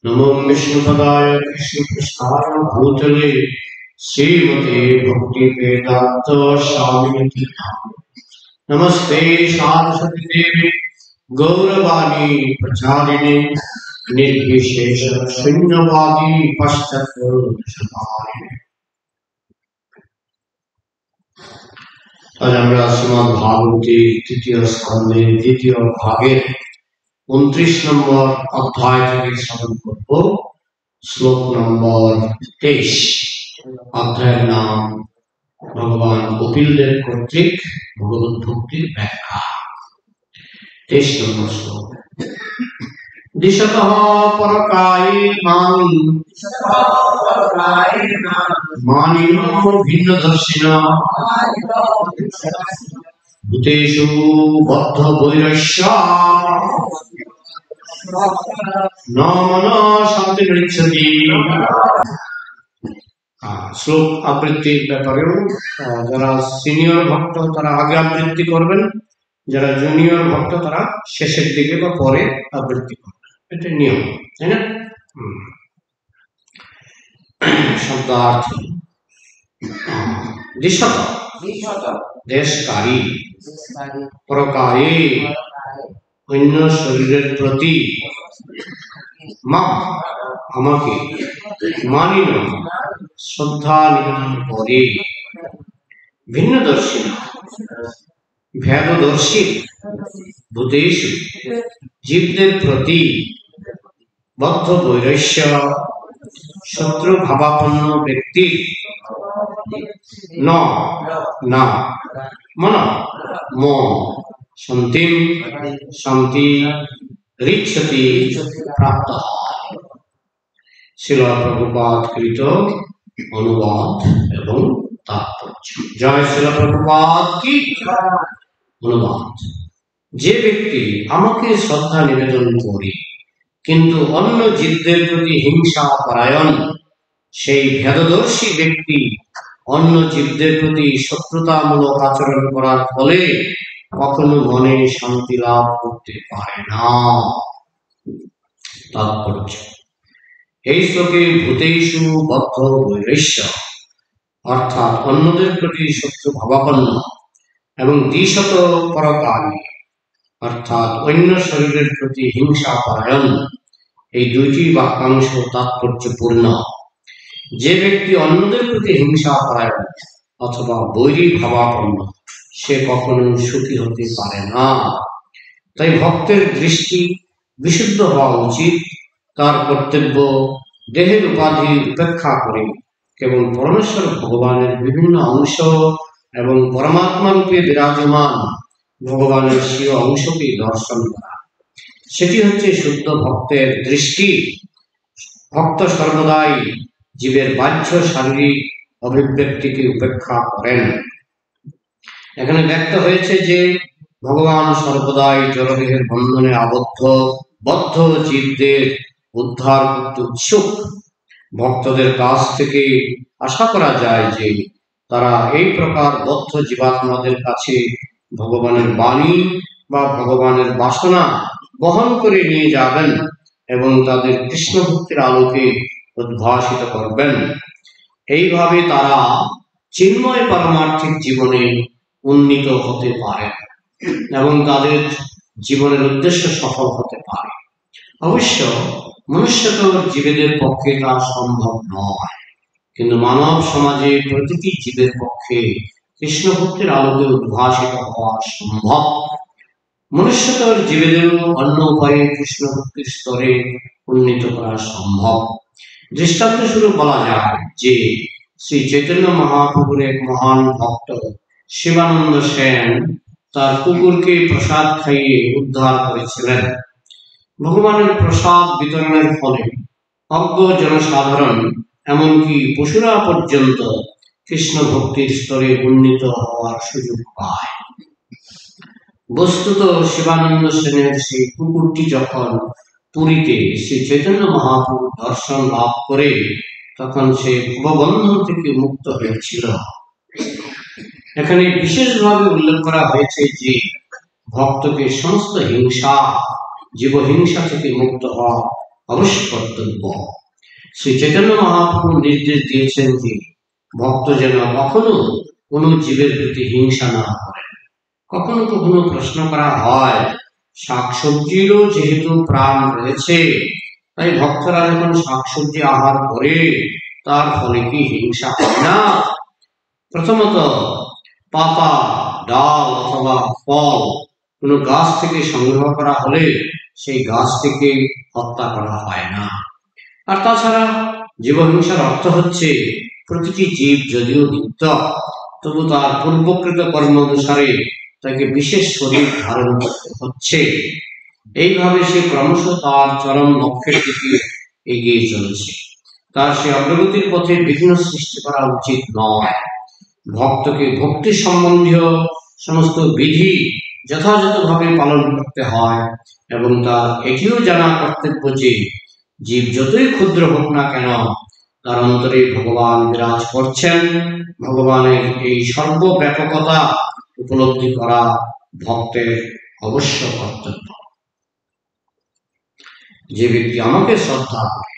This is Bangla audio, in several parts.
नमो विष्णुपदाय कृष्णपृष्ठाय भूतले श्रीमते भक्ति वेदांत स्वामिनिति नमस्ते सारस्वती देवी गौरवाणी प्रचारिणे निर्विशेष शून्यवादी पश्चात्परशतारिणे। आज আমরা শ্রীমদ্ ভাগবতী তৃতীয় স্কন্ধের দ্বিতীয় ভাগের 29 নম্বর অধ্যায় থেকে শ্রবণ করব। শ্লোক নম্বর 23। অধ্যায়ের নাম ভগবান কপিলদেব কর্তৃক ভগবত ভক্তির ব্যাখ্যা। 23 নম্বর শ্লোক। দিশতঃ পরকায়ে মানিনো ভিন্নদর্শিনা ভূতেষু বদ্ধ বৈরস্য ন মনঃ শান্তি গৃহ্যতি। শ্লোক আবৃত্তির ব্যাপারেও যারা সিনিয়র ভক্ত তারা আগে আবৃত্তি করবেন, যারা জুনিয়র ভক্ত তারা শেষের দিকে বা পরে আবৃত্তি করবেন, এটা নিয়ম, তাই না? শব্দার্থ দিশত দেশকারী, পরকায়ে অন্য শরীরের প্রতি, মা আমাকে, মানিন শ্রদ্ধা নিবেদন করে, ভিন্নদর্শী ভেদদর্শী, ভূতেষু জীবদের প্রতি, বদ্ধ বৈরস্য শত্রু ভাবাপন্ন ব্যক্তি, ন না মন মন শান্তি শান্তি ঋচ্ছতি প্রাপ্ত। শ্রীল প্রভুপাদ কৃত অনুবাদ এবং তাৎপর্য। জয় শ্রীল প্রভুপাদ কি। অনুবাদ: যে ব্যক্তি আমাকে শ্রদ্ধা নিবেদন করে কিন্তু অন্য জীবদের প্রতি হিংসা পরায়ণ, সেই ভেদদর্শী ব্যক্তি অন্য জীবদের প্রতি শত্রুতামূলক আচরণ করার ফলে কখনো মনে শান্তি লাভ করতে পারে না। তাৎপর্য: এই শ্লোকে ভূতেষু বদ্ধ বৈরস্য অর্থাৎ অন্যদের প্রতি শত্রু ভাবাপন্ন এবং দ্বিশত পরকালে অর্থাৎ অন্য শরীরের প্রতি হিংসা পরায়ণ, এই দুইটি বাক্যাংশ তাৎপর্যপূর্ণ। যে ব্যক্তি অন্যদের প্রতি হিংসা পরায়ণ অথবা বৈরী ভাবাপন্ন, সে কখনো সুখী হতে পারে না। তাই ভক্তের দৃষ্টি বিশুদ্ধ হওয়া উচিত। তার কর্তব্য দেহের উপাধি উপেক্ষা করে কেবল পরমেশ্বর ভগবানের বিভিন্ন অংশ এবং পরমাত্মা রূপে বিরাজমান ভগবানের স্বীয় অংশকে দর্শন করা, সেটি হচ্ছে শুদ্ধ ভক্তের দৃষ্টি। ভক্ত সর্বদাই জীবের বাহ্য শারীরিক অভিব্যক্তিকে উপেক্ষা করেন। এখানে ব্যক্ত হয়েছে যে ভগবান সর্বদাই জড়দেহের বন্ধনে আবদ্ধ বদ্ধ জীবদের উদ্ধার করতে উৎসুক। ভক্তদের কাছ থেকে আশা করা যায় যে তারা এই প্রকার বদ্ধ জীবাত্মাদের কাছে ভগবানের বাণী বা ভগবানের বাসনা বহন করে নিয়ে যাবেন এবং তাদের কৃষ্ণ ভক্তির আলোকে উদ্ভাসিত করবেন। এইভাবে তারা চিন্ময় পারমার্থিক জীবনে উন্নীত হতে পারে এবং তাদের জীবনের উদ্দেশ্য সফল হতে পারে। অবশ্য মনুষ্যতর জীবেদের পক্ষে তা সম্ভব নয়, কিন্তু মানব সমাজে প্রতিটি জীবের পক্ষে কৃষ্ণ ভক্তির আলোকে উদ্ভাসিত হওয়া সম্ভব। মনুষ্যতর জীবেদেরও অন্য উপায়ে কৃষ্ণ ভক্তির স্তরে উন্নীত করা সম্ভব। দৃষ্টান্ত স্বরূপ বলা যায় যে শ্রী চৈতন্য মহাপ্রভুর এক মহান ভক্ত শিবানন্দ সেন তার কুকুরকে প্রসাদ খাইয়ে উদ্ধার করেছিলেন। ভগবানের প্রসাদ বিতরণের ফলে অজ্ঞ জনসাধারণ এমনকি পশুরা পর্যন্ত কৃষ্ণ ভক্তির স্তরে উন্নীত হওয়ার সুযোগ পায়। বস্তুত শিবানন্দ সেনের সেই কুকুরটি যখন পুরীতে শ্রী চৈতন্য মহাপ্রভুর দর্শন লাভ করে তখন সে ভববন্ধন থেকে মুক্ত হয়েছিল। এখানে বিশেষভাবে উল্লেখ করা হয়েছে যে ভক্তকে সমস্ত হিংসা জীবহিংসা থেকে মুক্ত হওয়া অবশ্য কর্তব্য। শ্রী চৈতন্য মহাপ্রভু নির্দেশ দিয়েছেন যে ভক্ত যেন কখনো কোনো জীবের প্রতি হিংসা না করে। কখনো কখনো প্রশ্ন করা হয়, শাকসবজিরও যেহেতু প্রাণ রয়েছে, তাই ভক্তরা যখন শাকসবজি আহার করে তার ফলে কি হিংসা হয় না? প্রথমত, পাতা, ডাল অথবা ফল কোনো গাছ থেকে সংগ্রহ করা হলে সেই গাছ থেকে হত্যা করা হয় না। আর তাছাড়া জীবহিংসার অর্থ হচ্ছে প্রতিটি জীব যদিও নিত্য, তবু তার পূর্বকৃত কর্ম অনুসারে তাকে বিশেষ শরীর ধারণ করতে হচ্ছে। এইভাবে সে ক্রমশ তার চরম লক্ষ্যের দিকে এগিয়ে চলেছে। তার সে অগ্রগতির পথে বিঘ্ন সৃষ্টি করা উচিত নয়। ভক্তকে ভক্তি সম্বন্ধীয় সমস্ত বিধি যথাযথভাবে পালন করতে হয় এবং তার এটিও জানা কর্তব্য যে জীব যতই ক্ষুদ্র হোক না কেন, তার অন্তরে ভগবান বিরাজ করছেন। ভগবানের এই সর্বব্যাপকতা উপলব্ধি করা ভক্তের অবশ্য কর্তব্য। যে ব্যক্তি আমাকে শ্রদ্ধা করে,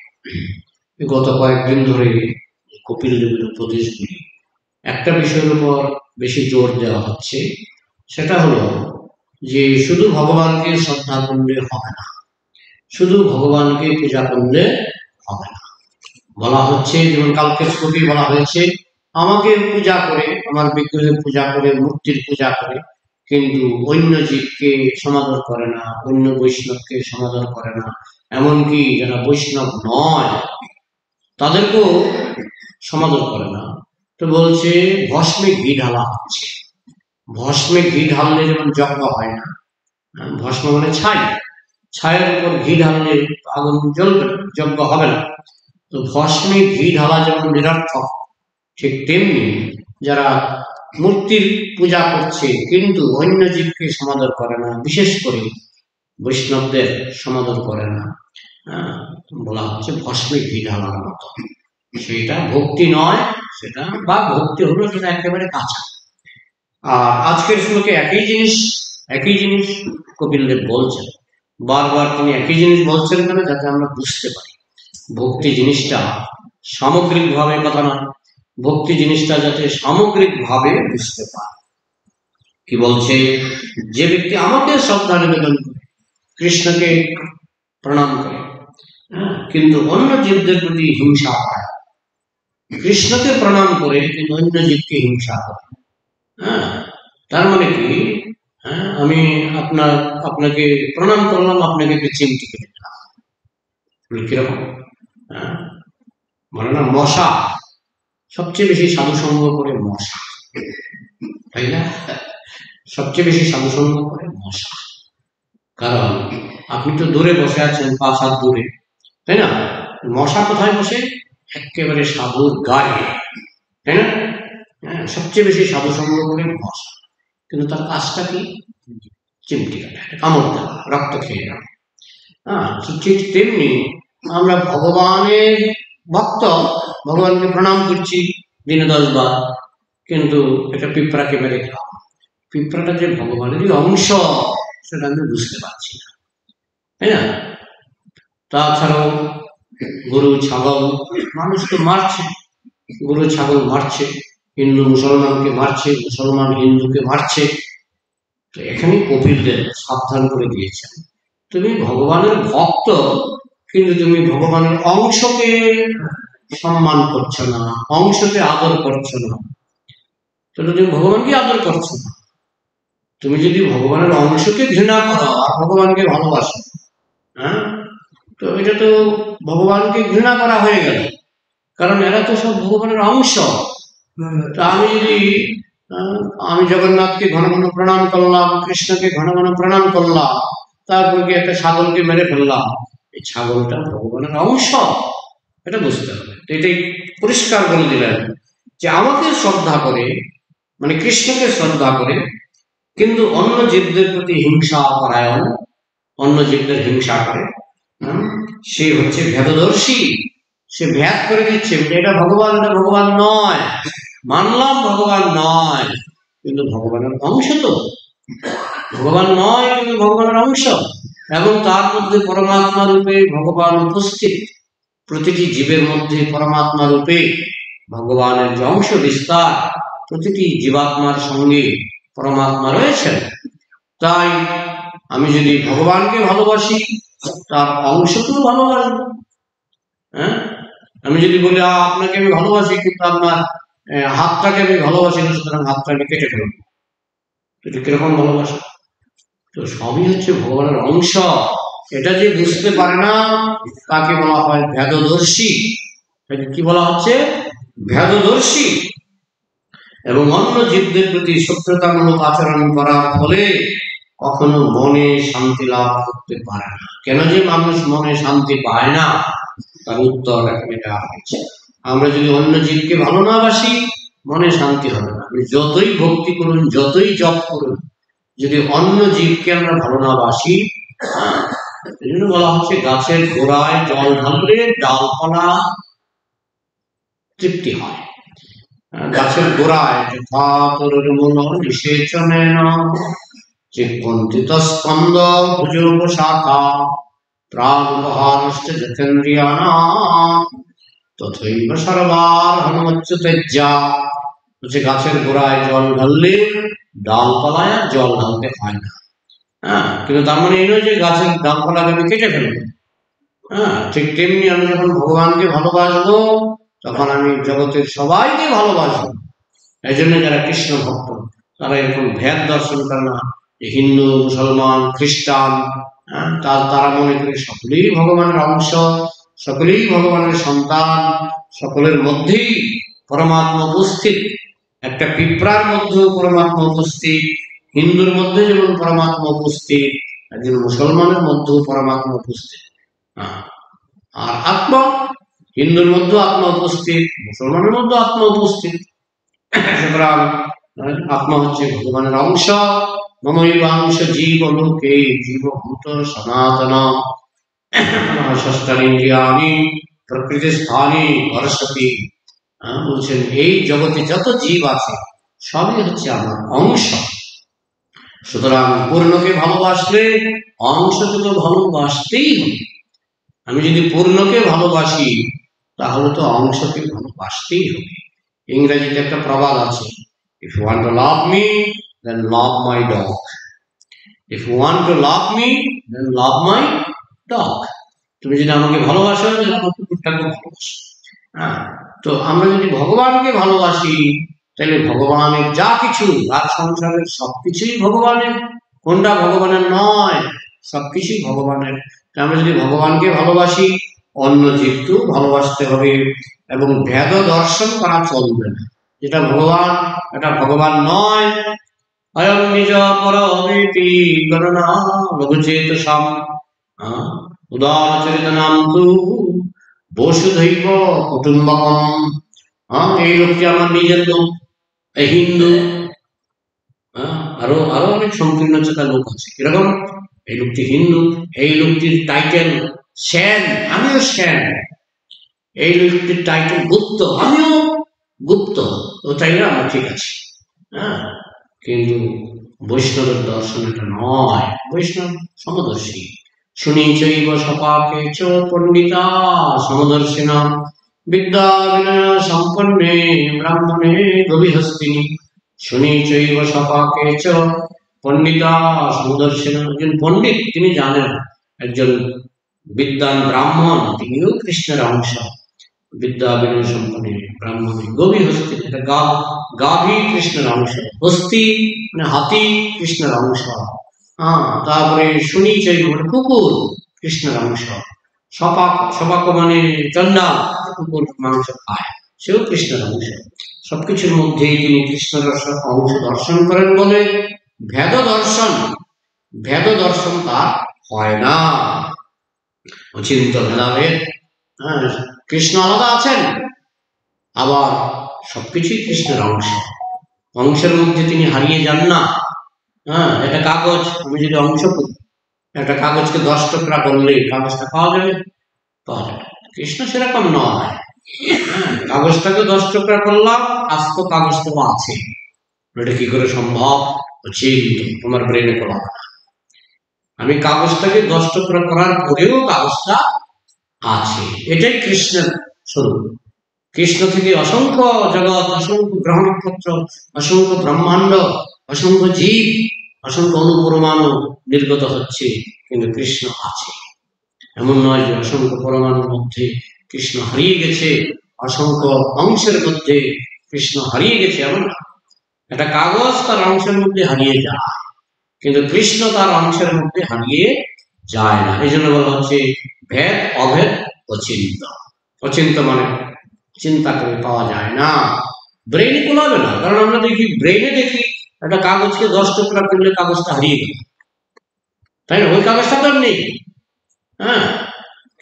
গত কয়েকদিন ধরে কপিল দেবের উপদেশগুলি একটা বিষয়ের উপর বেশি জোর দেওয়া হচ্ছে, সেটা হলো যে শুধু ভগবানকে শ্রদ্ধা করলে হবে না, শুধু ভগবানকে পূজা করলে হবে না। বলা হচ্ছে, যেমন কালকে শ্লোকে বলা হয়েছে, আমাকে পূজা করে, আমার বিগ্রহের পূজা করে, মূর্তির পূজা করে, কিন্তু অন্য জীবকে সমাদর করে না, অন্য বৈষ্ণবকে সমাদর করে না, এমনকি যারা বৈষ্ণব নয় তাদেরকেও সমাদর করে না। তো বলছে ভস্মে ঘি ঢালা হচ্ছে। ভস্মে ঘি ঢাললে যেমন যজ্ঞ হয় না, ভস্ম মানে ছাই, ছায়ের উপর ঘি ঢাললে আগুন জ্বলবে, যজ্ঞ হবে না। তো ভস্মে ঘি ঢালা যেমন নিরর্থক, ঠিক তেমনি যারা মূর্তির পূজা করছে কিন্তু অন্য জীবকে সমাদর করে না, বিশেষ করে বৈষ্ণবদের সমাদর করে না, বলা হচ্ছে ভস্মে ঘি ঢালার মতো। সেটা ভক্তি নয়, সেটা বা ভক্তি হলো সেটা একেবারে কাঁচা। আর আজকের শ্লোকে একই জিনিস কপিলদেব বলছেন। বারবার তিনি একই জিনিস বলছেন কেন? যাতে আমরা বুঝতে পারি ভক্তি জিনিসটা সামগ্রিকভাবে কথা নয়, ভক্তি জিনিসটা যাতে সামগ্রিকভাবে বুঝতে পারে। কি বলছে? যে ব্যক্তি আমাকে শ্রদ্ধা নিবেদন করে, কৃষ্ণকে প্রণাম করে, কিন্তু অন্য জীবদের প্রতি হিংসা হয়, কৃষ্ণকে প্রণাম করে কিন্তু অন্য জীবকে হিংসা করে, তার মানে কি? আমি আপনাকে প্রণাম করলাম, আপনাকে একটু চিমটি কেটে দিলাম, কিরকম? বলে না, মশা সবচেয়ে বেশি সাধুসঙ্গ করে মশা, তাই না? সবচেয়ে বেশি সাধুসঙ্গ করে মশা। কারণ আপনি তো দূরে বসে আছেন, 5 হাত দূরে, তাই না? মশা কোথায় বসে? একেবারে সাধুর গায়ে, তাই না? সবচেয়ে বেশি সাধুসঙ্গ করে মশা, কিন্তু তার কাজটা কি? চিমটি কাটা, কামড় দেওয়া, রক্ত খেয়ে যাওয়া। ঠিক তেমনি আমরা ভগবানের ভক্ত, ভগবানকে প্রণাম করছি দিনে 10 বার, কিন্তু একটা পিঁপড়াকে মেরে খেলাম। পিঁপড়াটা যে ভগবানেরই অংশ সেটা আমি বুঝতে পারছি না, তাই না? তাছাড়াও গরু ছাগল, মানুষ তো মারছে, গরু ছাগল মারছে, হিন্দু মুসলমানকে মারছে, মুসলমান হিন্দুকে মারছে। তো এখানে কপিলদেব সাবধান করে দিয়েছেন, তুমি ভগবানের ভক্ত কিন্তু তুমি ভগবানের অংশকে সম্মান করছো না, অংশকে আদর করছো না, তাহলে তুমি ভগবানকে আদর করছো না। তুমি যদি ভগবানের অংশকে ঘৃণা করো আর ভগবানকে ভালোবাসো, তো এটা তো ভগবানকে ঘৃণা করা হয়ে গেল, কারণ এরা তো সব ভগবানের অংশ। তা আমি জগন্নাথকে ঘন ঘন প্রণাম করলাম, কৃষ্ণকে ঘন ঘন প্রণাম করলাম, তারপর কি একটা ছাগলকে মেরে ফেললাম, এই ছাগলটা ভগবানের অংশ, এটা বুঝতে হবে। তো এটাই পরিষ্কার বলে দিলেন যে আমাকে শ্রদ্ধা করে, মানে কৃষ্ণকে শ্রদ্ধা করে, কিন্তু অন্য জীবদের প্রতি হিংসা পরায়ণ, অন্য জীবদের হিংসা করে, সে হচ্ছে ভেদদর্শী, সে ভেদ করে দিচ্ছে, এটা ভগবান, এটা ভগবান নয়, মানলাম ভগবান নয়, কিন্তু ভগবানের অংশ তো, ভগবান নয় কিন্তু ভগবানের অংশ, এবং তার মধ্যে পরমাত্মা রূপে ভগবান উপস্থিত। প্রতিটি জীবের মধ্যে পরমাত্মা রূপে ভগবানের যে অংশ বিস্তার, প্রতিটি জীবাত্মার সঙ্গে পরমাত্মা রয়েছেন। তাই আমি যদি ভগবানকে ভালোবাসি, তার অংশকেও ভালোবাসবো। হ্যাঁ, আমি যদি বলি আপনাকে আমি ভালোবাসি কিন্তু আপনার হাতটাকে আমি ভালোবাসি না, সুতরাং হাতটা আমি কেটে ফেলবো, এটা কিরকম ভালোবাসা? তো সবই হচ্ছে ভগবানের অংশ। এটা যে বুঝতে পারে না তাকে বলা হয় ভেদদর্শী। কি বলা হচ্ছে? ভেদদর্শী। এবং অন্য জীবদের প্রতি শত্রুতামূলক আচরণ করার ফলে কখনো মনে শান্তি লাভ করতে পারে না। কেন যে মানুষ মনে শান্তি পায় না, তার উত্তর এখানে দেওয়া হয়েছে। আমরা যদি অন্য জীবকে ভালো না বাসি, মনে শান্তি হবে না। আপনি যতই ভক্তি করুন, যতই জপ করুন, যদি অন্য জীবকে আমরা ভালো না বাসি, এই জন্য বলা হচ্ছে গাছের গোড়ায় জল ঢাললে ডালপালা তৃপ্তি হয়। গাছের গোড়ায় যথা তরুমূল নিষেচনেন চিত্কন্তিত স্কন্দ ভুজোপশাখা প্রাগুপহারশ্চ যতেন্দ্রিয়াণাম তথৈব সর্বার্হমচ্যুতেজ্যা। বলছে গাছের গোড়ায় জল ঢাললে ডালপালায় আর জল ঢালতে হয় না। হ্যাঁ, কিন্তু তার মানে এই নয় যে গাছের ডালপালাকে আমি কেটে ফেলবো। হ্যাঁ, ঠিক তেমনি আমি যখন ভগবানকে ভালোবাসবো, তখন আমি জগতের সবাইকে ভালোবাসবো। এই জন্য যারা কৃষ্ণ ভক্ত, তারা এরকম ভেদ দর্শন করে না যে হিন্দু, মুসলমান, খ্রিস্টান, তারা মনে করে সকলেই ভগবানের অংশ, সকলেই ভগবানের সন্তান, সকলের মধ্যেই পরমাত্মা উপস্থিত। একটা পিঁপড়ার মধ্যেও পরমাত্মা উপস্থিত, হিন্দুর মধ্যে যেমন পরমাত্মা উপস্থিত, একজন মুসলমানের মধ্যেও পরমাত্মা উপস্থিত। আর আত্মা, হিন্দুর মধ্যে আত্মা উপস্থিত, মুসলমানের মধ্যে আত্মা উপস্থিত। সুতরাং আত্মা হচ্ছে ভগবানের অংশ। মমৈবাংশ জীব লোকে জীবভূত সনাতন ষষ্ঠানীন্দ্রিয়াণি প্রকৃতি স্থানে বর্ষতি। বলছেন এই জগতে যত জীব আছে সবই হচ্ছে আমার অংশ। সুতরাং পূর্ণকে ভালোবাসলে অংশকে তো ভালোবাসতেই হবে। আমি যদি পূর্ণকে ভালোবাসি, তাহলে তো অংশকে ভালোবাসতেই হবে। ইংরেজিতে একটা প্রবাদ আছে, if you want to love me then love my dog, if you want to love me then love my dog. তুমি যদি আমাকে ভালোবাসো, তাহলে আমার কুকুরটাকে ভালোবাসো। তো আমরা যদি ভগবানকে ভালোবাসি, তাহলে ভগবানের যা কিছু, আর সংসারের সবকিছুই ভগবানের। কোনটা ভগবানের নয়? সবকিছুই ভগবানের। আমরা যদি ভগবানকে ভালোবাসি, অন্য জীবকেও ভালোবাসতে হবে, এবং ভেদ দর্শন করা চলবে না। যেটা ভগবান, এটা ভগবান নয়। অয়ং নিজ পরমেতি গণনা লঘুচেতসাম উদারচরিতনাম তু বসুধৈব কুটুম্বকম। এই লোকটি আমার নিজের লোক, এই হিন্দু। আরো আরো অনেক সংকীর্ণ চেতা লোক আছে। কিরকম? এই লোকটি হিন্দু, এই লোকটির টাইটেল সেন, আমিও সেন। এই লোকটির টাইটেল গুপ্ত, আমিও গুপ্ত। তো তাই না, আমরা ঠিক আছে। কিন্তু বৈষ্ণবের দর্শন এটা নয়। বৈষ্ণব সমদর্শী। শুনি চৈব সপাকে চ পণ্ডিতা সমদর্শিনা বিদ্যা বিনয় সম্পন্নে ব্রাহ্মণে গভীহস্তিনী। শুনি চৈব সপাকে চ পণ্ডিতা সমদর্শিনা। একজন পণ্ডিত, তিনি জানেন, একজন বিদ্বান ব্রাহ্মণ, তিনিও কৃষ্ণের অংশ। বিদ্যা বিনয় সম্পন্নে ব্রাহ্মণে গভীহস্তি, এটা গাভী কৃষ্ণের অংশ। হস্তি মানে হাতি, কৃষ্ণের অংশ। তারপরে শুনি চৈব মানে কুকুর, কৃষ্ণের অংশ। সপাক, সপাক মানে চন্ডাল, কুকুর মাংস খায়, সেও কৃষ্ণের অংশ। সবকিছুর মধ্যেই তিনি কৃষ্ণের অংশ দর্শন করেন বলে ভেদ দর্শন, ভেদ দর্শন তার হয় না। অচিন্ত ভেদাভেদ। কৃষ্ণ আলাদা আছেন, আবার সবকিছুই কৃষ্ণের অংশ। অংশের মধ্যে তিনি হারিয়ে যান না। একটা কাগজ আমি যদি অংশ করি, একটা কাগজকে 10 টুকরা করলে কাগজটা পাওয়া যাবে? পাওয়া যাবে। কৃষ্ণ সেরকম নয়। কাগজটাকে 10 টুকরা করলাম, আজ তো কাগজ তো আছে। এটা কি করে সম্ভব? চিন্তা তোমার ব্রেনে করা না। আমি কাগজটাকে 10 টুকরা করার পরেও কাগজটা আছে। এটাই কৃষ্ণের স্বরূপ। কৃষ্ণ থেকে অসংখ্য জগৎ, অসংখ্য গ্রহ নক্ষত্র, অসংখ্য ব্রহ্মাণ্ড, অসংখ্য জীব, অসংখ্য অনুপরমাণু নির্গত হচ্ছে, কিন্তু কৃষ্ণ আছে। এমন নয় যে অসংখ্য পরমাণুর মধ্যে কৃষ্ণ হারিয়ে গেছে, অসংখ্য অংশের মধ্যে কৃষ্ণ হারিয়ে গেছে, এমন না। একটা কাগজ তার অংশের মধ্যে হারিয়ে যায়, কিন্তু কৃষ্ণ তার অংশের মধ্যে হারিয়ে যায় না। এই জন্য বলা হচ্ছে ভেদ অভেদ অচিন্ত। অচিন্ত মানে চিন্তা করে পাওয়া যায় না, ব্রেনে কোলাবে না। কারণ আমরা দেখি, ব্রেনে দেখি একটা কাগজকে 10 টুকরা করলে কাগজটা হারিয়ে গেল, তাই না? ওই কাগজটা তো নেই। হ্যাঁ,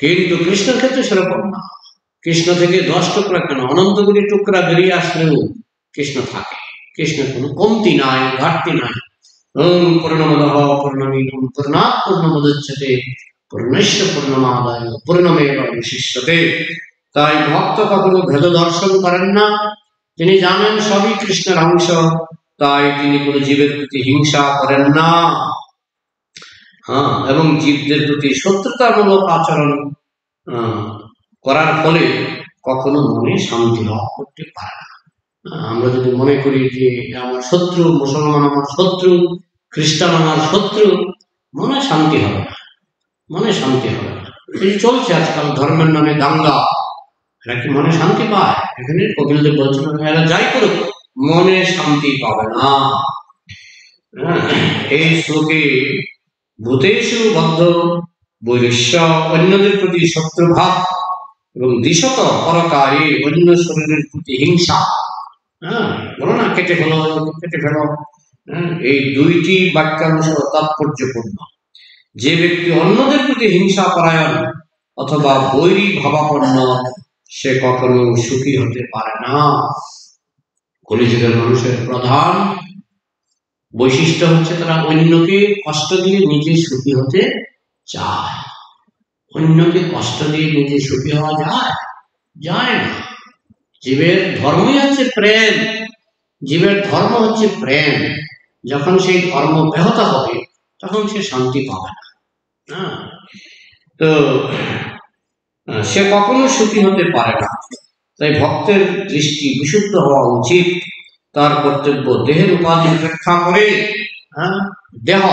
কিন্তু কৃষ্ণের ক্ষেত্রে সেরকম না। কৃষ্ণ থেকে 10 টুকরা কেন, অনন্ত কোটি টুকরা বেরিয়ে আসলেও কৃষ্ণ থাকে। কৃষ্ণের কোনো কমতি নাই, ঘাটতি নাই। পূর্ণমদঃ পূর্ণমিদং পূর্ণাৎ পূর্ণমুদচ্যতে পূর্ণস্য পূর্ণমাদায় পূর্ণমেবাবশিষ্যতে। তাই ভক্ত কখনো ভেদ দর্শন করেন না। তিনি জানেন সবই কৃষ্ণের অংশ, তাই তিনি কোনো জীবের প্রতি হিংসা করেন না। হ্যাঁ, এবং জীবদের প্রতি শত্রুতামূলক আচরণ করার ফলে কখনো মনে শান্তি লাভ করতে পারে না। আমরা যদি মনে করি যে আমার শত্রু, মুসলমান আমার শত্রু, খ্রিস্টান আমার শত্রু, মনে শান্তি হবে না, মনে শান্তি হবে না। এই চলছে আজকাল ধর্মের নামে দাঙ্গা, এরা কি মনে শান্তি পায়? এখানে কপিলদেব বলছেন এরা যাই করুক মনে শান্তি পাবে না। এই শ্লোকে ভূতেষু বদ্ধ বৈরস্য, অন্যদের প্রতি শত্রুভাব, এবং দ্বিশত পরকারী, অন্য শরীরের প্রতি হিংসা। বলো না কেটে ফেলো, কেটে ফেলো। এই দুইটি বাক্যাংশ তাৎপর্যপূর্ণ। যে ব্যক্তি অন্যদের প্রতি হিংসা পরায়ণ অথবা বৈরী ভাবাপন্ন, সে কখনো সুখী হতে পারে না। কলিযুগের মানুষের প্রধান বৈশিষ্ট্য হচ্ছে তারা অন্যকে কষ্ট দিয়ে নিজে সুখী হতে চায়। অন্যকে কষ্ট দিয়ে নিজে সুখী হওয়া যায়? যায় না। জীবের ধর্মই হচ্ছে প্রেম, জীবের ধর্ম হচ্ছে প্রেম। যখন সেই ধর্ম ব্যাহত হবে তখন সে শান্তি পাবে না। তো সে কখনো সুখী হতে পারে না। তাই ভক্তের দৃষ্টি বিশুদ্ধ হওয়া উচিত। তার কর্তব্য দেহের উপাধি উপেক্ষা করে, দেহ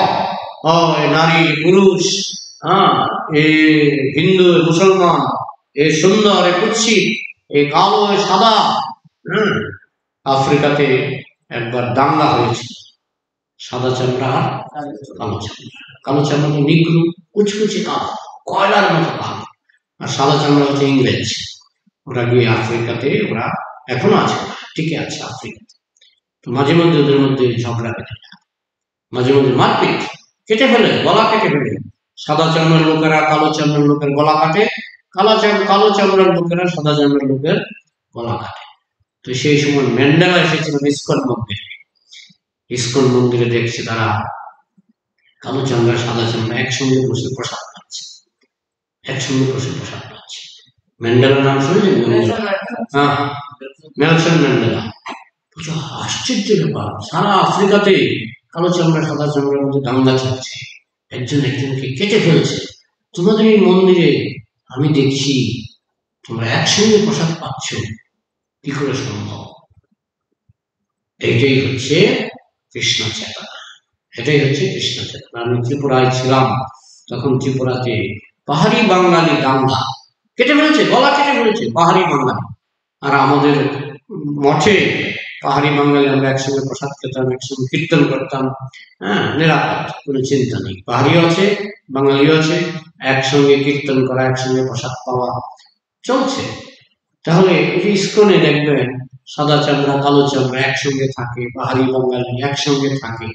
নারী পুরুষ, এ হিন্দু মুসলমান, এ সুন্দর এ কুৎসিত, এ কালো এ সাদা। আফ্রিকাতে একবার দাঙ্গা হয়েছে, সাদা চামড়া আর কালো চামড়া। কালো চামড়া তো নিগ্রু, কুচকুচি কালো, কয়লার মতো কালো, আর সাদা চামড়া হচ্ছে ইংরেজ। ওরা গিয়ে আফ্রিকাতে, ওরা এখনো আছে, টিকে আছে আফ্রিকাতে। তো মাঝে মধ্যে ওদের মধ্যে ঝগড়া কেটে যায়, মাঝে মধ্যে মারপিট, কেটে ফেলে, গলা কেটে ফেলে। সাদা চামড়ার লোকেরা কালো চামড়ার লোকের গলা কাটে, কালো চামড়ার লোকেরা সাদা চামড়ার লোকের গলা কাটে। তো সেই সময় ম্যান্ডেলা এসেছিলেন ইস্কন মন্দিরে। ইস্কন মন্দিরে দেখছে তারা কালো চামড়া সাদা চামড়া একসঙ্গে বসে প্রসাদ পাচ্ছে, একসঙ্গে বসে প্রসাদ পাচ্ছে। ম্যান্ডেলার নাম শুনেছেন? হ্যাঁ, নেলসন ম্যান্ডেলা। আশ্চর্য ব্যাপার, সারা আফ্রিকাতে কালো চামড়া সাদা চামড়ার মধ্যে দাঙ্গা চলছে, একজন একজনকে কেটে ফেলছে। তোমাদের এই মন্দিরে আমি দেখছি তোমরা একসঙ্গে প্রসাদ পাচ্ছ, কি করে সম্ভব? এইটাই হচ্ছে কৃষ্ণ চেতনা, এটাই হচ্ছে কৃষ্ণ চেতনা। আমি ত্রিপুরায় ছিলাম, তখন ত্রিপুরাতে পাহাড়ি বাঙালি দাঙ্গা, কেটে ফেলেছে, গলা কেটে ফেলেছে পাহাড়ি বাঙালি। আর আমাদের মঠে পাহাড়ি বাঙালি, আমরা একসঙ্গে প্রসাদ খেতাম, একসঙ্গে কীর্তন করতাম। নিরাপদ, কোনো চিন্তা নেই। পাহাড়িও আছে, বাঙালিও আছে, একসঙ্গে কীর্তন করা, একসঙ্গে প্রসাদ পাওয়া চলছে। তাহলে ইস্কনে দেখবেন সাদা চামড়া কালো চামড়া একসঙ্গে থাকে, পাহাড়ি বাঙালি একসঙ্গে থাকে।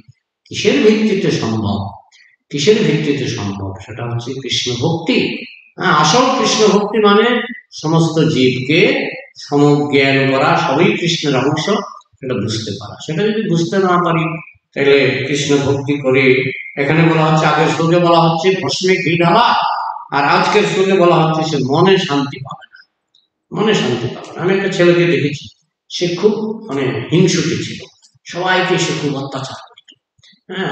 কিসের ভিত্তিতে সম্ভব? কিসের ভিত্তিতে সম্ভব? সেটা হচ্ছে কৃষ্ণ ভক্তি। আসল কৃষ্ণ ভক্তি মানে সমস্ত জীবকে সমজ্ঞান করা, সবই কৃষ্ণের অংশ, সেটা বুঝতে পারা। সেটা যদি বুঝতে না পারি তাহলে কৃষ্ণ ভক্তি করে, এখানে বলা হচ্ছে, আগের শ্লোকে বলা হচ্ছে ভস্মে ঘি ঢালা, আর আজকের শ্লোকে বলা হচ্ছে সে মনে শান্তি পাবে না, মনে শান্তি পাবে না। আমি একটা ছেলেকে দেখেছি, সে খুব হিংসুটে ছিল, সবাইকে সে খুব অত্যাচার করত।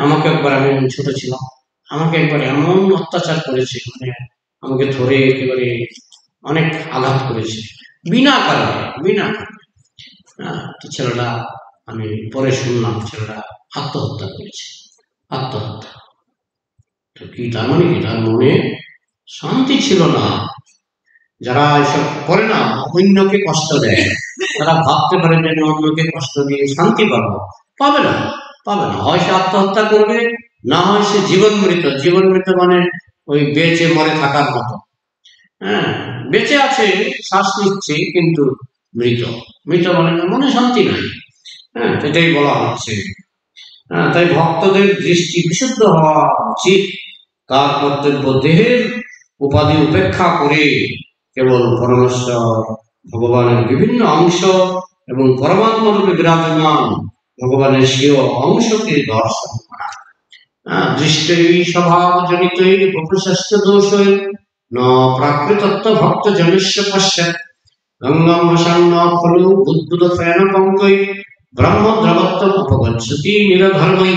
আমাকে একবার, আমি ছোট ছিলাম, আমাকে একবার এমন অত্যাচার করেছে, মানে আমাকে ধরে একেবারে অনেক আঘাত করেছে বিনা কারণে, বিনা কারণে। তো ছেলেটা, আমি পরে শুনলাম ছেলেটা আত্মহত্যা করেছে, আত্মহত্যা। তো কি তার মানে কি, তার মনে শান্তি ছিল না। যারা এসব করে না, অন্যকে কষ্ট দেয়, তারা ভাবতে পারে যে আমি অন্যকে কষ্ট দিয়ে শান্তি পাবো, পাবে না, পাবে না। হয় সে আত্মহত্যা করবে, না হয় সে জীবন মৃত। জীবন মৃত মানে ওই বেঁচে মরে থাকার মতো। হ্যাঁ, বেঁচে আছে, শ্বাস নিচ্ছে, কিন্তু মৃত। মৃত মানে মনে শান্তি নাই। হ্যাঁ, এটাই বলা হচ্ছে। হ্যাঁ, তাই ভক্তদের দৃষ্টি বিশুদ্ধ হওয়া উচিত। তার কর্তব্য দেহের উপাধি উপেক্ষা করে কেবল পরমেশ্বর ভগবানের বিভিন্ন অংশ এবং পরমাত্মা রূপে বিরাজমান ভগবানের স্বীয় অংশকে দর্শন করা। দৃষ্টি স্বভাব জনিত বপুশ্রেষ্ঠ দোষ ন প্রাকৃতত্ব ভক্ত জনস্য পশ্চাৎ গঙ্গম বসান্ন খলু বুদ্বুদ ফেন পঙ্কই ব্রহ্ম দ্রবত্ব উপগচ্ছতি নিরধর্মই।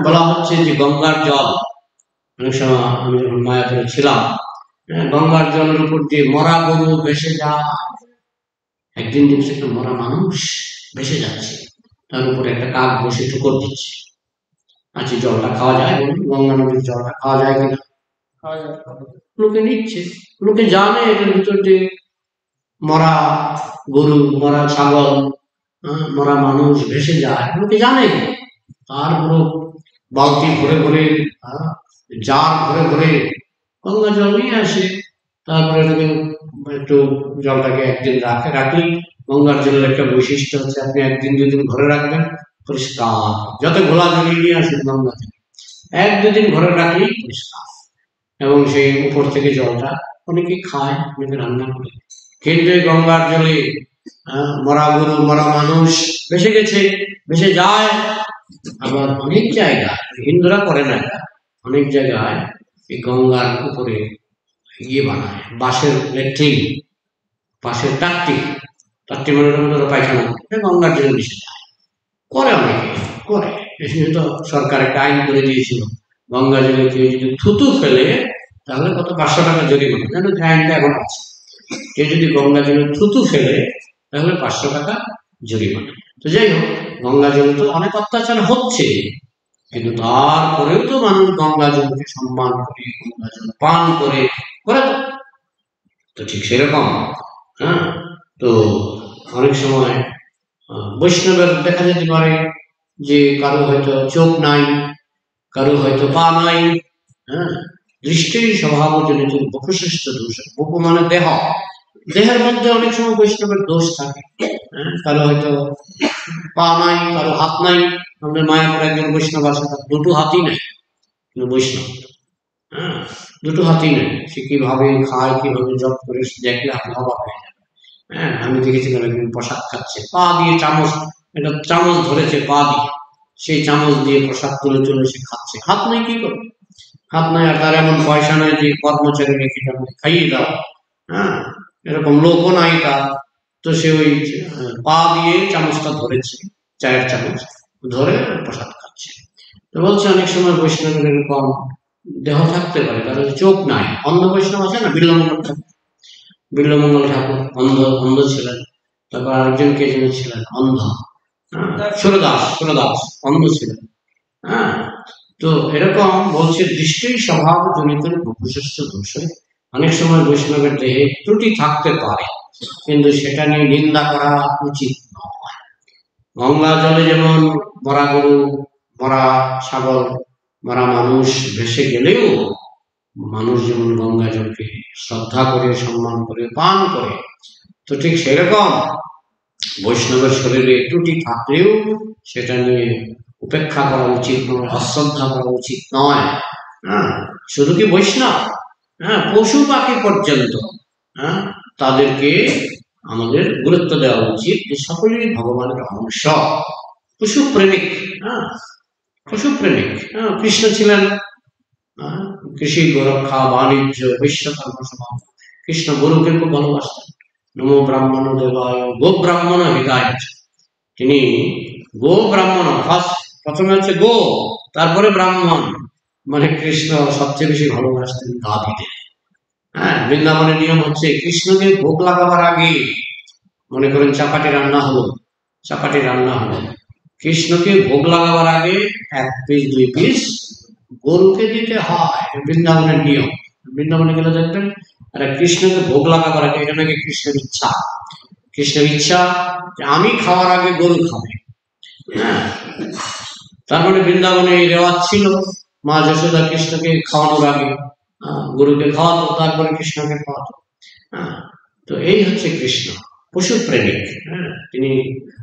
বলা হচ্ছে যে গঙ্গার জল, অনেক সময় আমি যখন মায়াপুরে ছিলাম, গঙ্গার জলের উপর দিয়ে মরা গরু ভেসে যায়। একদিন দেখছি একটা মরা মানুষ ভেসে যাচ্ছে, তার উপরে একটা কাক বসে ঠুকর দিচ্ছে। আচ্ছা, জলটা খাওয়া যায়? বলুন, গঙ্গা নদীর জলটা খাওয়া যায় কিনা? লোকে নিচ্ছে, লোকে জানে এটার ভিতর দিয়ে মরা গরু, মরা ছাগল, মরা মানুষ ভেসে যায়, লোকে জানে। তারপর বালতি ভরে ভরে, জার ভরে ভরে গঙ্গা জল নিয়ে আসে। তারপরে একটু জলটাকে একদিন রাখি। গঙ্গার জলের একটা বৈশিষ্ট্য হচ্ছে, আপনি একদিন দুদিন ঘরে রাখবেন, পরিষ্কার। যত ঘোলা জল নিয়ে আসেন গঙ্গা থেকে, এক দুদিন ঘরে রাখলেই পরিষ্কার। এবং সেই উপর থেকে জলটা অনেকে খায়, অনেকে রান্না করে। কিন্তু গঙ্গার জলে মরা গরু, মরা মানুষ ভেসে গেছে, ভেসে যায়। আবার অনেক জায়গায়, হিন্দুরা করে না এটা, অনেক জায়গায় এই গঙ্গার উপরে ইয়ে বানায়, বাঁশের ল্যাট্রিন, বাঁশের টাট্টি, টাট্টি মানে পায়খানা, গঙ্গার জলে মিশে যায়। করে অনেকে, করে। তো সরকার একটা আইন করে দিয়েছিল, গঙ্গা জলে কেউ যদি থুতু ফেলে তাহলে কত 500 টাকা জরিমানা। জানো, আইনটা এখন আছে, কেউ যদি গঙ্গা জলে থুতু ফেলে তাহলে 500 টাকা জরিমানা। তো যাই হোক, গঙ্গা জলে তো অনেক অত্যাচার হচ্ছে, কিন্তু তারপরেও তো মানুষ গঙ্গা জলকে সম্মান করে, গঙ্গা জল পান করে, করে তো ঠিক সেরকম। হ্যাঁ, তো অনেক সময় বৈষ্ণবের দেখা যেতে পারে যে কারো হয়তো চোখ নাই, কারো হয়তো পা নাই। হ্যাঁ, দৃষ্টি স্বভাবজনিত বপুশ্রেষ্ঠ দোষ। বপু মানে দেহ, দেহের মধ্যে অনেক সময় বৈষ্ণবের দোষ থাকে। কারো হয়তো পা নাই, কারো হাত নাই। আমাদের মায়াপুর একজন বৈষ্ণব আছে, তার দুটো হাতই নাই, কিন্তু বৈষ্ণব। হ্যাঁ, দুটো হাতই নেই। সে কিভাবে খায়, কিভাবে জপ করে, দেখলে আপনি অবাক হয়ে যাবে। হ্যাঁ, আমি দেখেছি একদিন প্রসাদ খাচ্ছে, পা দিয়ে চামচ, একটা চামচ ধরেছে পা দিয়ে, সেই চামচ দিয়ে প্রসাদ তুলে তুলে সে খাচ্ছে। হাত নেই, কি করবে? হাত নাই, আর তার এমন পয়সা নাই যে কর্মচারী রেখে খাইয়ে দাও। হ্যাঁ, এরকম লোকও নাই তার। তো সে ওই পা দিয়ে চামচটা ধরেছে, চায়ের চামচ ধরে প্রসাদ খাচ্ছে। তো বলছে অনেক সময় বৈষ্ণবের এরকম দেহ থাকতে পারে, তাদের চোখ নাই। অন্ধ বৈষ্ণব আছে না, বিল্লমঙ্গল ঠাকুর, বিল্লমঙ্গল ঠাকুর অন্ধ, অন্ধ ছিলেন। তারপর আরেকজন কে যেন ছিলেন অন্ধ, সুরদাস, সুরদাস অন্ধ ছিলেন। হ্যাঁ, তো এরকম বলছে দৃষ্টি স্বভাব জনিত বপুশ্রেষ্ঠ দোষে অনেক সময় বৈষ্ণবের দেহে ত্রুটি থাকতে পারে, কিন্তু সেটা নিয়ে নিন্দা করা উচিত নয়। গঙ্গা জলে যেমন মরা গরু, মরা ছাগল, মরা মানুষ ভেসে গেলেও মানুষ যেমন গঙ্গা জলকে শ্রদ্ধা করে, সম্মান করে, পান করে, তো ঠিক সেরকম বৈষ্ণবের শরীরে ত্রুটি থাকলেও সেটা নিয়ে উপেক্ষা করা উচিত নয়, অশ্রদ্ধা করা উচিত নয়। হ্যাঁ, শুধু কি বৈষ্ণব, হ্যাঁ, পশু পাখি পর্যন্ত, হ্যাঁ, তাদেরকে আমাদের গুরুত্ব দেওয়া উচিত যে সকলেই ভগবানের অংশ। পশু প্রেমিক, হ্যাঁ, পশু প্রেমিক। হ্যাঁ, কৃষ্ণ ছিলেন কৃষি, গোরক্ষা, বাণিজ্য, বিশ্বকর্ম সমাজ। কৃষ্ণ গরুকে খুব ভালোবাসতেন। নমো ব্রাহ্মণ দেবায় গো ব্রাহ্মণ হিতায়। তিনি গো ব্রাহ্মণ, ফার্স্ট, প্রথমে হচ্ছে গো, তারপরে ব্রাহ্মণ। মানে কৃষ্ণ সবচেয়ে বেশি ভালোবাসতেন গাভীদের। হ্যাঁ, বৃন্দাবনের নিয়ম হচ্ছে কৃষ্ণকে ভোগ লাগাবার আগে, মনে করেন চাপাটি রান্না হলো, কৃষ্ণকে ভোগ লাগাবার আগে 1 পিস 2 পিস গরুকে দিতে হয়। বৃন্দাবনের নিয়ম। বৃন্দাবনে গেলে দেখবেন একটা কৃষ্ণকে ভোগ লাগাবার আগে, এটা নাকি কৃষ্ণের ইচ্ছা যে আমি খাওয়ার আগে গরু খাবে। হ্যাঁ, তার মানে বৃন্দাবনে এই রেওয়াজ ছিল। মা যশোদা কৃষ্ণকে খাওয়ানোর আগে গরুকে খাওয়াতো, তারপরে কৃষ্ণকে খাওয়াতো। হ্যাঁ, তো এই হচ্ছে কৃষ্ণ, পশু প্রেমিক। হ্যাঁ, তিনি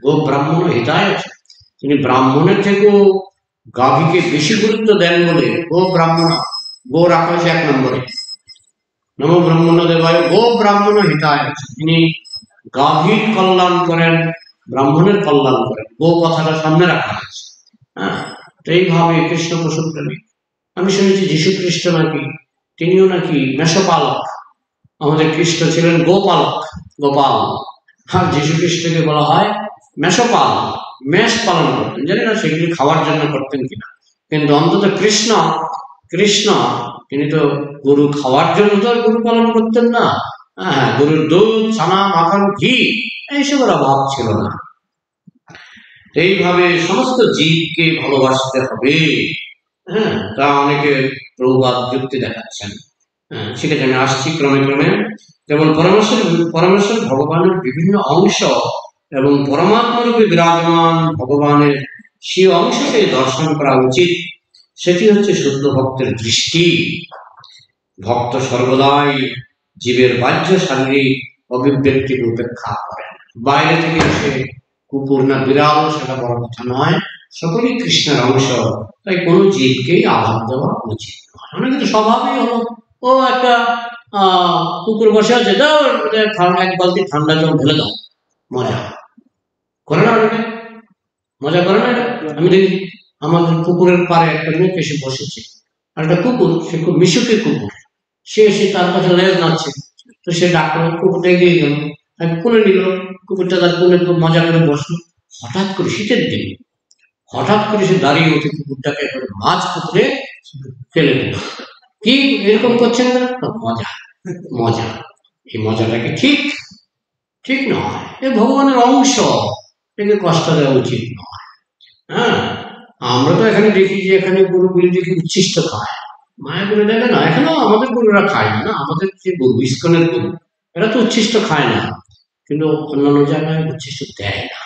গো ব্রাহ্মণ হিতায়, তিনি ব্রাহ্মণের থেকেও গাভীকে বেশি গুরুত্ব দেন বলে গো রাখা হয়েছে 1 নম্বরে। নম ব্রাহ্মণ দেবায় গো ব্রাহ্মণ হিতায়, তিনি গাভীর কল্যাণ করেন, ব্রাহ্মণের কল্যাণ করেন, গো কথাটা সামনে রাখা হয়েছে। হ্যাঁ, তো এইভাবে কৃষ্ণ পশু প্রেমিক। আমি শুনেছি যীশু খ্রিস্ট নাকি, তিনিও নাকি মেষপালক। আমাদের খ্রিস্ট ছিলেন গোপাল। আর যীশু খ্রিস্টকে বলা হয় মেষপাল। মেষ পালন করতেন, জানি না সেগুলি খাওয়ার জন্য করতেন কিনা, কিন্তু অন্তত কৃষ্ণ তিনি তো গরু খাওয়ার জন্য তো গরু পালন করতেন না। হ্যাঁ, গরুর দুধ, ছানা, মাখন, ঘি এইসবের অভাব ছিল না। এইভাবে সমস্ত জীবকে ভালোবাসতে হবে। হ্যাঁ, তা অনেকে প্রবাদ যুক্তি দেখাচ্ছেন। হ্যাঁ, সেটাকে আমি আসছি ক্রমে। যেমন পরমেশ্বর ভগবানের বিভিন্ন অংশ এবং পরমাত্মরূপে বিরাজমান ভগবানের সেই অংশকে দর্শন করা উচিত। সেটি হচ্ছে শুদ্ধ ভক্তের দৃষ্টি। ভক্ত সর্বদাই জীবের বাহ্য শারীরিক অভিব্যক্তির উপেক্ষা করেন। বাইরে থেকে এসে কুকুর না বিড়াল সেটা বড় কথা নয়, সকলেই কৃষ্ণের অংশ, তাই কোনো জীবকেই আঘাত দেওয়া উচিত নয়। অনেকে তো স্বভাবই হলো, ও একটা কুকুর বসে আছে, দাও 1 বালতি ঠান্ডা জল ঢেলে দাও, মজা করে না অনেকে, মজা করে না এটা। আমি দেখি আমাদের পুকুরের পাড়ে একটা লোক এসে বসেছে, আর একটা কুকুর, সে খুব মিশুকে কুকুর, সে এসে তার কাছে লেজ নাচ্ছে। তো সে ডাক্তার, কুকুরটা এগিয়ে গেল, তাকে কোলে নিল, কুকুরটা তার কোলে খুব মজা করে বসলো। হঠাৎ করে শীতের দিন, হঠাৎ করে সে দাঁড়িয়ে উঠে কুকুরটাকে মাছ পুকুরে ফেলে দিল। কি এরকম করছেন না? মজা মজা, এই মজাটাকে ঠিক নয়, এ ভগবানের অংশ, একে কষ্ট দেওয়া উচিত নয়। হ্যাঁ, আমরা তো এখানে দেখি যে এখানে গরুগুলি দেখি উচ্ছিষ্ট খায়, মায়াপুরে দেখে না, এখানেও আমাদের গরুরা খায় না, আমাদের যে গরু ইস্কনের গরু, এরা তো উচ্ছিষ্ট খায় না, কিন্তু অন্যান্য জায়গায় উচ্ছিষ্ট দেয় না।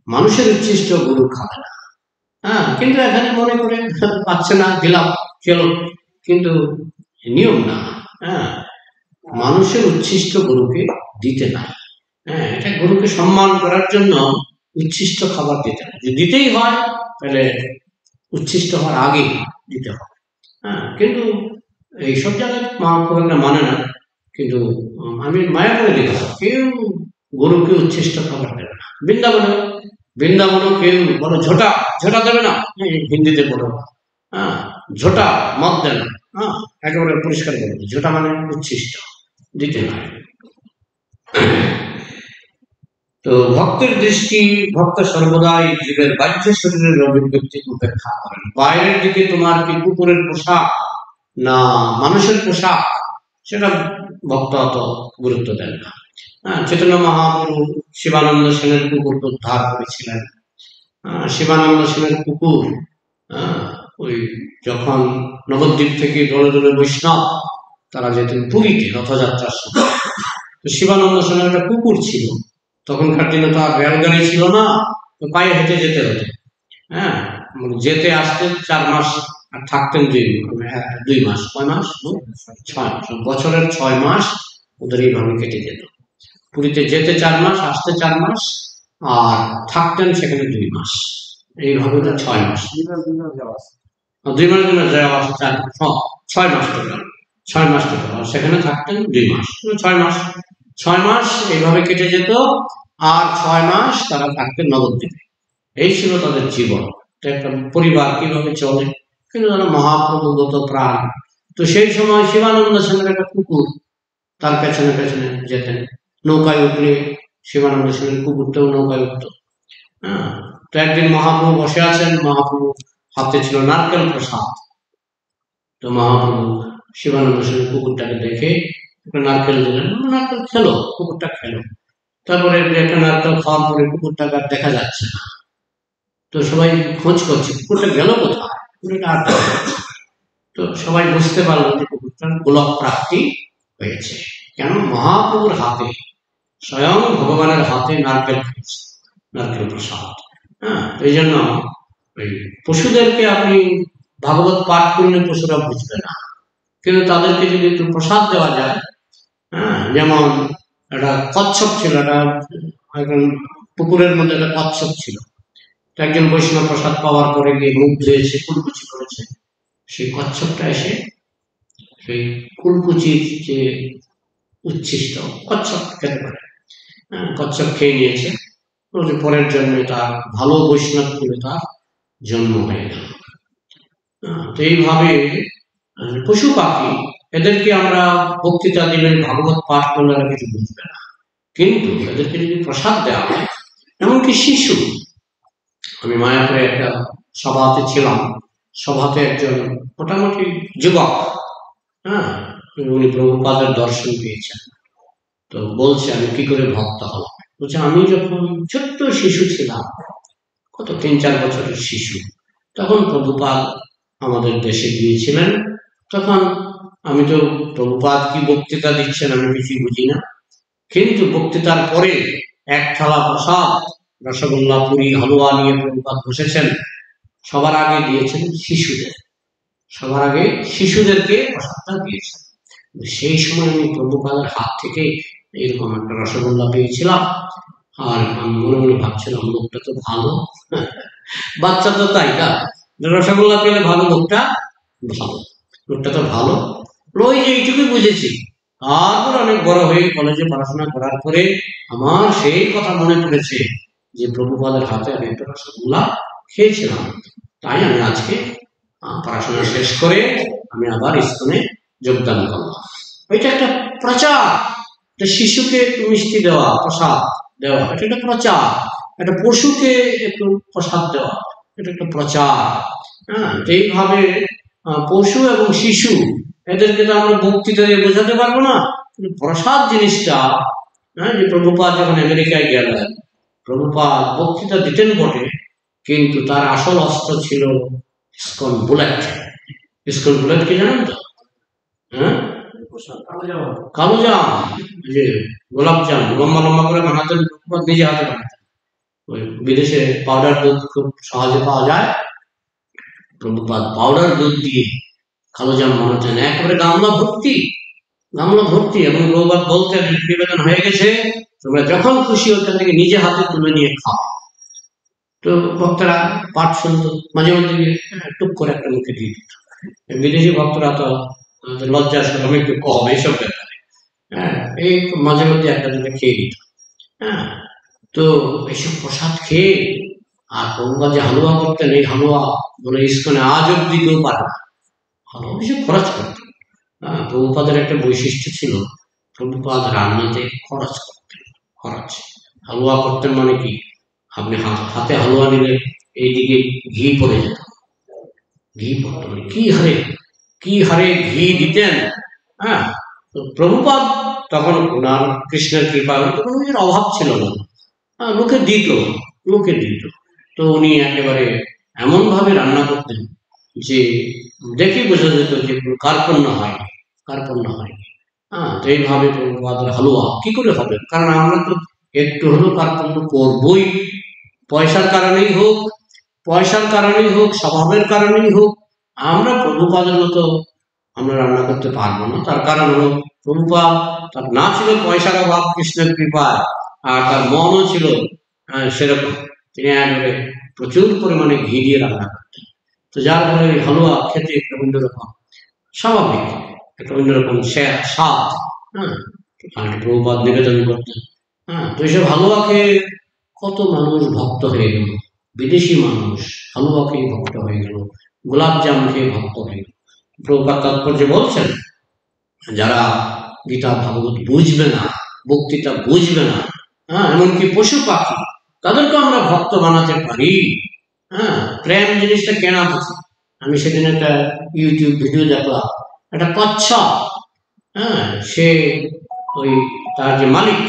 মানুষের উচ্ছিষ্ট গরু খাবে না। হ্যাঁ, কিন্তু এখানে মনে করে পাচ্ছে না, দিলাম খেলো, কিন্তু নিয়ম না। হ্যাঁ, মানুষের উচ্ছিষ্ট গরুকে দিতে নাই। হ্যাঁ, এটা গরুকে সম্মান করার জন্য উচ্ছিষ্ট খাবার দিতে হয়, যদি দিতেই হয় তাহলে উচ্ছিষ্ট হওয়ার আগে দিতে হবে। হ্যাঁ, কিন্তু এইসব জায়গায় মানে না, কিন্তু আমি মায়া করে দেখলাম কেউ গরুকে উচ্ছিষ্ট খাবার দেবে না। বৃন্দাবনেও কেউ বলো ঝোটা ঝোটা দেবে না, হিন্দিতে বলো। হ্যাঁ, ঝোটা মদ দেন না। হ্যাঁ, একেবারে পরিষ্কার করে ঝোটা মানে উচ্ছিষ্ট, দিতে হয়। তো ভক্তের দৃষ্টি, ভক্ত সর্বদাই জীবের বাহ্য শরীরের অভিব্যক্তি উপেক্ষা করেন। বাইরের দিকে তোমার কি কুকুরের পোশাক না মানুষের পোশাক, সেটা ভক্ত অত গুরুত্ব দেন না। হ্যাঁ, চৈতন্য মহাপ্রভু শিবানন্দ সেনের কুকুরকে উদ্ধার করেছিলেন। শিবানন্দ সেনের কুকুর ওই যখন নবদ্বীপ থেকে দলে দলে বৈষ্ণব তারা যেতেন পুরীতে রথযাত্রার সময়, তো শিবানন্দ সেনের একটা কুকুর ছিল। তখনকার দিনে তো আর রেলগাড়ি ছিল না, তো পায়ে হেঁটে যেতে হতো। হ্যাঁ, যেতে আসতে 4 মাস, আর থাকতেন 2 মাস। কয় মাস? 6 বছরের 6 মাস ওদের এইভাবে কেটে যেত। পুরীতে যেতে 4 মাস, আসতে 4 মাস, আর থাকতেন সেখানে 2 মাস। এইভাবে 6 মাস, 2 মাস যাওয়া আসা 6 মাস টোটাল, 6 মাস টোটাল, সেখানে থাকতেন 2 মাস, 6 মাস এইভাবে কেটে যেত। আর 6 মাস তারা থাকতেন নবদ্বীপে। এই ছিল তাদের জীবন। একটা পরিবার কিভাবে চলে, কিন্তু তারা মহাপ্রভুগত প্রাণ। তো সেই সময় শিবানন্দ সেনের একটা কুকুর তার পেছনে পেছনে যেতেন। নৌকায় উঠলে শিবানন্দ সেনের কুকুরটাও নৌকায় উঠত। হ্যাঁ, তো একদিন মহাপ্রভু বসে আছেন, মহাপ্রভু হাতে ছিল নারকেল প্রসাদ। তো মহাপ্রভু শিবানন্দ স্বামী কুকুরটাকে দেখে একটা নারকেল দিলেন, নারকেল খেলো, কুকুরটা খেলো। তারপরে একটা নারকেল খাওয়ার পরে কুকুরটাকে আর দেখা যাচ্ছে না। তো সবাই খোঁজ করছে কুকুরটা গেল কোথায়, কুকুরটা আর তো সবাই বুঝতে পারলো যে কুকুরটার গোলক প্রাপ্তি হয়েছে। কেন? মহাপ্রভুর হাতে, স্বয়ং ভগবানের হাতে নারকেল খেয়েছে, নারকেল প্রসাদ। হ্যাঁ, এই জন্য ওই পশুদেরকে আপনি ভাগবত পাঠ করলে পশুরা বুঝবে না, কিন্তু তাদেরকে যদি একটু প্রসাদ দেওয়া যায়, হ্যাঁ, যেমন একটা কচ্ছপ ছিল, একটা এখন পুকুরের মধ্যে একটা কচ্ছপ ছিল, একজন বৈষ্ণব প্রসাদ পাওয়ার পরে গিয়ে মুখ ধুয়েছে, কুলকুচি করেছে, সেই কচ্ছপটা এসে সেই কুলকুচির যে উচ্ছিষ্ট, কচ্ছপ খেতে পারে, কচ্ছপ খেয়ে নিয়েছে, পরের জন্মে তার ভালো বৈষ্ণব করে তার জন্ম হয়ে গেল। তো এইভাবে পশু পাখি এদেরকে আমরা বক্তৃতা দিলে, ভাগবত পাঠ করলে কিছু বুঝবে না, কিন্তু এদেরকে যদি প্রসাদ দেওয়া হয়, এমনকি শিশু, আমি মায়াপুরে একটা সভাতে ছিলাম, সভাতে একজন মোটামুটি যুবক, হ্যাঁ, উনি প্রভুপাদের দর্শন পেয়েছেন, তো বলছে আমি কি করে ভক্ত হলাম। বলছে আমি যখন ছোট্ট শিশু ছিলাম, কত 3-4 বছরের শিশু, তখন প্রভুপাদ আমাদের দেশে গিয়েছিলেন, তখন আমি তো প্রভুপাদ কি বক্তৃতা দিচ্ছেন আমি কিছুই বুঝি না, কিন্তু বক্তৃতার পরে এক থালা প্রসাদ, রসগোল্লা, পুরি, হালুয়া নিয়ে প্রভুপাদ বসেছেন, সবার আগে দিয়েছেন শিশুদের, সবার আগে শিশুদেরকে প্রসাদটা দিয়েছেন। সেই সময় আমি প্রভুপাদের হাত থেকে এরকম একটা রসগোল্লা পেয়েছিলাম, আর আমি মনে মনে ভাবছিলাম লোকটা তো ভালো, বাচ্চা তো তাই না, রসগোল্লা পেলে ভালো, লোকটা ভালো, লোকটা তো ভালো, ওই যে এইটুকুই বুঝেছি। তারপর অনেক বড় হয়ে কলেজে পড়াশোনা করার পরে আমার সেই কথা মনে পড়েছে যে প্রভুপাদের হাতে আমি একটা রসগোল্লা খেয়েছিলাম, তাই আমি আজকে পড়াশোনা শেষ করে আমি আবার ইস্কনে যোগদান করলাম। ওইটা একটা প্রচার, শিশুকে একটু মিষ্টি দেওয়া, প্রসাদ দেওয়া, এটা একটা প্রচার। একটা পশুকে একটু প্রসাদ দেওয়া, এটা একটা প্রচার। হ্যাঁ, এইভাবে পশু এবং শিশু এদেরকে তো আমরা বক্তৃতা দিয়ে বোঝাতে পারবো না, প্রসাদ জিনিসটা, হ্যাঁ, যে প্রভুপাদ যখন আমেরিকায় গেলেন, প্রভুপাদ বক্তৃতা দিতেন বটে, কিন্তু তার আসল অস্ত্র ছিল ইসকন বুলেট। ইসকন বুলেট কি জানেন তো? হ্যাঁ, কালো জাম, যে গোলাপ জাম লম্বা লম্বা করে বানাতেন, নিজে হাতে বানাতেন। ওই বিদেশে পাউডার দুধ খুব সহজে পাওয়া যায়, প্রভুপাদ পাউডার দুধ দিয়ে কালো জাম বানাতেন, একেবারে গামলা ভর্তি, গামলা ভর্তি। এবং প্রভুপাদ বলতেন নিবেদন হয়ে গেছে, তোমরা যখন খুশি ওখান থেকে নিজে হাতে তুলে নিয়ে খাও। তো ভক্তরা পাঠ শুনতো, মাঝে মাঝে টুক করে একটা মুখে দিয়ে দিত। বিদেশি ভক্তরা তো লজ্জার সরম একটু কম এইসব ব্যাপারে, হ্যাঁ, এই মাঝে মধ্যে একটা দুটো খেয়ে দিত। হ্যাঁ, তো এইসব প্রসাদ খেয়ে, আর প্রভুপাদ যে হালুয়া করতেন, এই হালুয়া বলে ইস্কনে আজ অব্দি কেউ পারে না, হালুয়া বেশি খরচ করতেন। হ্যাঁ, প্রভুপাদের একটা বৈশিষ্ট্য ছিল, প্রভুপাদ রান্নাতে খরচ করতেন, খরচ। হালুয়া করতেন মানে কি, আপনি হাতে হালুয়া নিলে এইদিকে ঘি পড়ে যেত, ঘি পড়তো, মানে কি হারে ঘি দিতেন। হ্যাঁ, তো প্রভুপাদ তখন ওনার কৃষ্ণের কৃপা, কোনো অভাব ছিল না, লোকে দিত, লোকে দিত। তো উনি একেবারে এমন ভাবে রান্না করতেন যে দেখে বোঝা যেত যে কার্পণ্য হয়নি, কার্পণ্য হয়নি। হ্যাঁ, তো এইভাবে প্রভুপাদের হালুয়া কি করে হবে, কারণ আমরা তো একটু হলেও কার্পণ্য করবই, পয়সার কারণেই হোক, পয়সার কারণেই হোক, স্বভাবের কারণেই হোক, আমরা প্রভুপাদের মতো আমরা রান্না করতে পারবো না। তার কারণ হলো প্রভুপাদ, তার না ছিল পয়সার অভাব কৃষ্ণের কৃপায়, আর তার মনও ছিল সেরকম, তিনি একেবারে প্রচুর পরিমাণে ঘি দিয়ে রান্না করতেন। তো যার ফলে হালুয়া খেতে একটা অন্যরকম স্বাভাবিক, একটা অন্যরকম স্বাদ। হ্যাঁ, প্রভুপাদ নিবেদন করতেন। হ্যাঁ, তো এইসব হালুয়া খেয়ে কত মানুষ ভক্ত হয়ে গেল, বিদেশি মানুষ হালুয়া খেয়ে ভক্ত হয়ে গেল, গোলাপ জাম খেয়ে ভক্ত হয়ে গেল। প্রভুপাদ তাৎপর্য বলছেন, যারা গীতা ভাগবত বুঝবে না, বক্তৃতা বুঝবে না, হ্যাঁ, এমনকি পশু পাখি, তাদেরকে আমরা ভক্ত বানাতে পারি। হ্যাঁ, প্রেম জিনিসটা কেনা থাকে, আমি সেদিন একটা ইউটিউব ভিডিও দেখলাম, একটা কচ্ছপ, হ্যাঁ, সে ওই তার যে মালিক,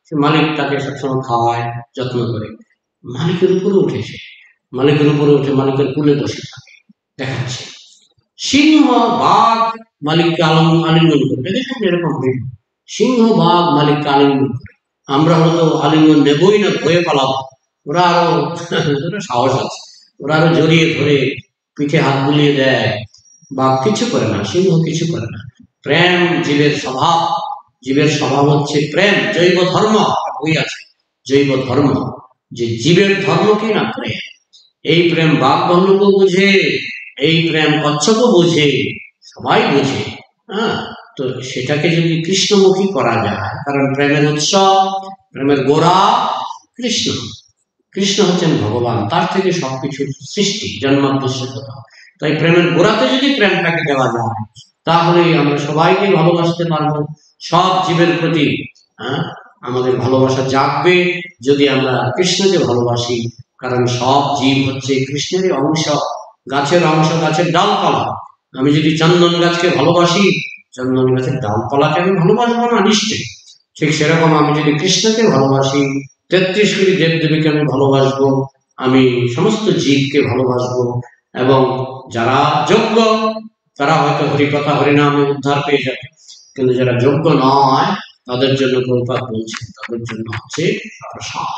সে মালিক তাকে সবসময় খাওয়ায়, যত্ন করে। মালিকের উপরে উঠেছে, মালিকের উপরে উঠে মালিকের কুলে বসে থাকে, দেখাচ্ছে। সিংহ বাঘ মালিককে আলিঙ্গন করে, দেখেছেন এরকম ভিডিও? সিংহ বাঘ মালিককে আলিঙ্গন করে। আমরা হয়তো আলিঙ্গন নেবই না, ভয়ে পালাবো। ওরা আরো ওরা সাহস আছে, ওরা আরো জড়িয়ে ধরে পিঠে হাত বুলিয়ে দেয়। বাঘ কিছু করে না, সিংহ কিছু করে না। প্রেম জীবের স্বভাব, জীবের স্বভাব হচ্ছে প্রেম। জৈব ধর্ম বই আছে, জৈব ধর্ম, যে জীবের ধর্ম কি না প্রেম। এই প্রেম বাঘ ভাল্লুকও বুঝে, এই প্রেম কচ্ছপও বুঝে, সবাই বুঝে। হ্যাঁ, তো সেটাকে যদি কৃষ্ণমুখী করা যায়, কারণ প্রেমের উৎস, প্রেমের গোড়া কৃষ্ণ। কৃষ্ণ হচ্ছেন ভগবান, তার থেকে সবকিছু সৃষ্টি, জন্মাদ্যস্য কথা। তাই প্রেমের গোড়াতে যদি প্রেমটাকে দেওয়া যায়, তাহলেই আমরা সবাইকে ভালোবাসতে পারবো, সব জীবের প্রতি। হ্যাঁ, আমাদের ভালোবাসা জাগবে যদি আমরা কৃষ্ণকে ভালোবাসি, কারণ সব জীব হচ্ছে কৃষ্ণেরই অংশ, গাছের অংশ, গাছের ডালপালা। আমি যদি চন্দন গাছকে ভালোবাসি, চন্দন গাছের ডালপালাকে আমি ভালোবাসবো না নিশ্চয়ই। ঠিক সেরকম আমি যদি কৃষ্ণকে ভালোবাসি, 33 কোটি দেবদেবীকে আমি ভালোবাসবো, আমি সমস্ত জীবকে ভালোবাসবো। এবং যারা যোগ্য, তারা হয়তো হরিকথা হরিনামে উদ্ধার পেয়ে যাবে, কিন্তু যারা যোগ্য নয়, তাদের জন্য প্রভুপাদ বলছেন, তাদের জন্য হচ্ছে প্রসাদ।